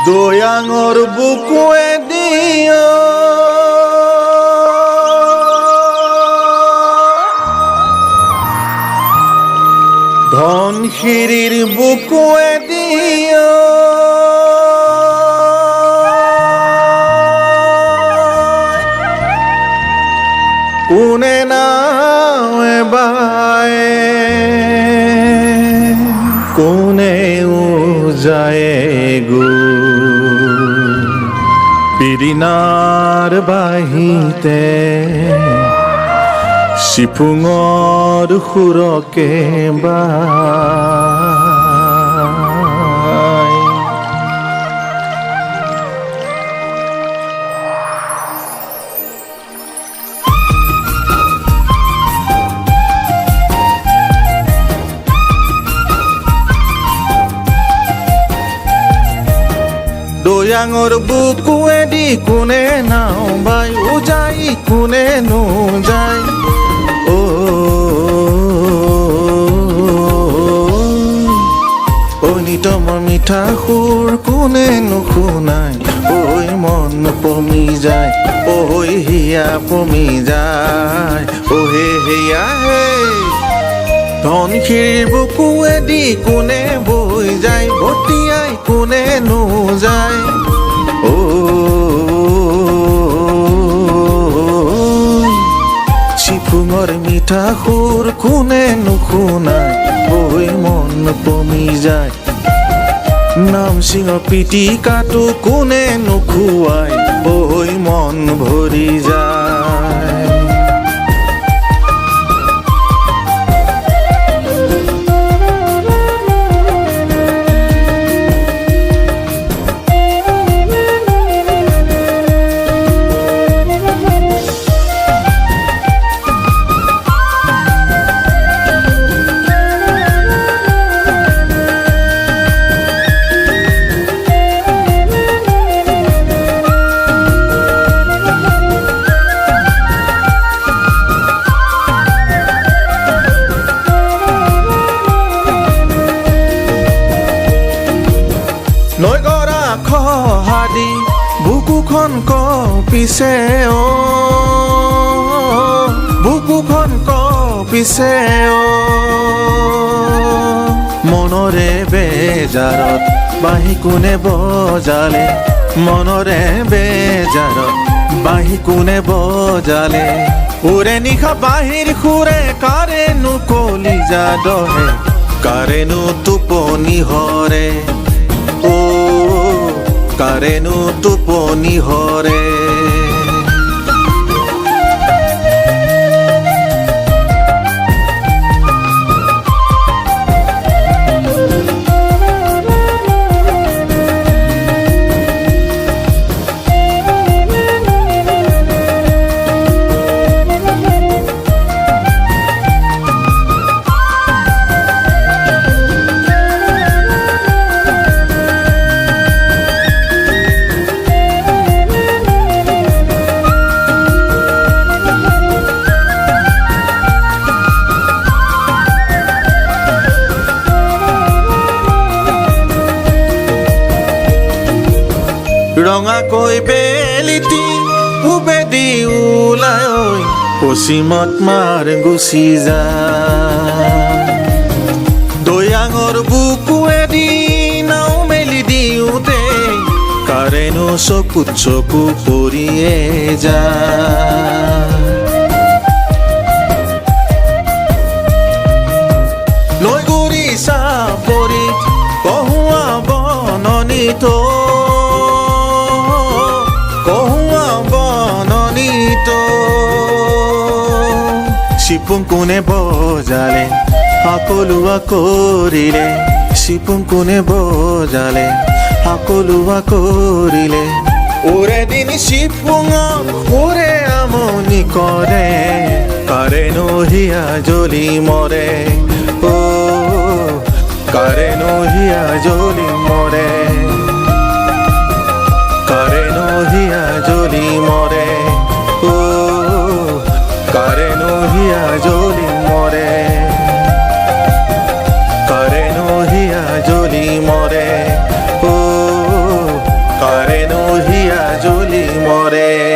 দয়াঙৰ বুকুৱে দিয় ধনশিৰিৰ বুকুৱে দিয় কোনে নাৱে বায়ে কোনেও যায় গো পিৰিনাৰ বাহিতে চিপুঙৰ সুৰকে বাই দয়াঙৰ বুকুৱেদি কোনে নাও বাই উজাই কোনে নোযায় নিতমৰ মিঠা সুৰ কোনে নুশুনাই ঐ মন পমি যায় ঐ হিয়া পমি যায় হে হিয়া হে ধনশিৰিৰ বুকুৱেদি কোনে বৈ যায় বতিয়াই কোনে নোযায় চিফুঙৰ মিঠা সুৰ কোনে নুশুনাই ঐ মন পমি যায় নামচিঙৰ পিটিকাটো কোনে নোখোৱাই ঐ মন ভৰি যায় নৈ গৰা খহাদি বুকুখন কঁপিছে বুকুখন কঁপিছে মনৰে বেজাৰত বাঁহী কোনে বজালে মনৰে বেজাৰত বাঁহী কোনে বজালে উৰে নিশা বাঁহীৰ সুৰে কাৰেনো কলিজা দহে কাৰেনো টোপনি হৰে কাৰেনো টোপনি হৰে ৰঙাকৈ বেলিটি উবেদি ওলাই পশ্চিমত মাৰ গুচি যায় দয়াঙৰ বুকুৱেদি নাও মেলি দিওঁতে কাৰেনো চকুত চকু পৰিয়ে যায় নৈগুৰি চাপৰি কহুৱা বননিত চিপুং কোনে বজালে সকলোৱা কৰিলে চিপুং কোনে বজালে সকলোৱা কৰিলে ওৰে দিন চিপুঙক ওৰে আমনি কৰে কাৰেনো হিয়া জ্বলি মৰে কাৰেনো হিয়া জ্বলি মৰে কাৰেনো হিয়া জ্বলি মৰে কাৰেনো হিয়া জ্বলি মৰে কাৰেনো হিয়া জ্বলি মৰে জ্বলি মৰে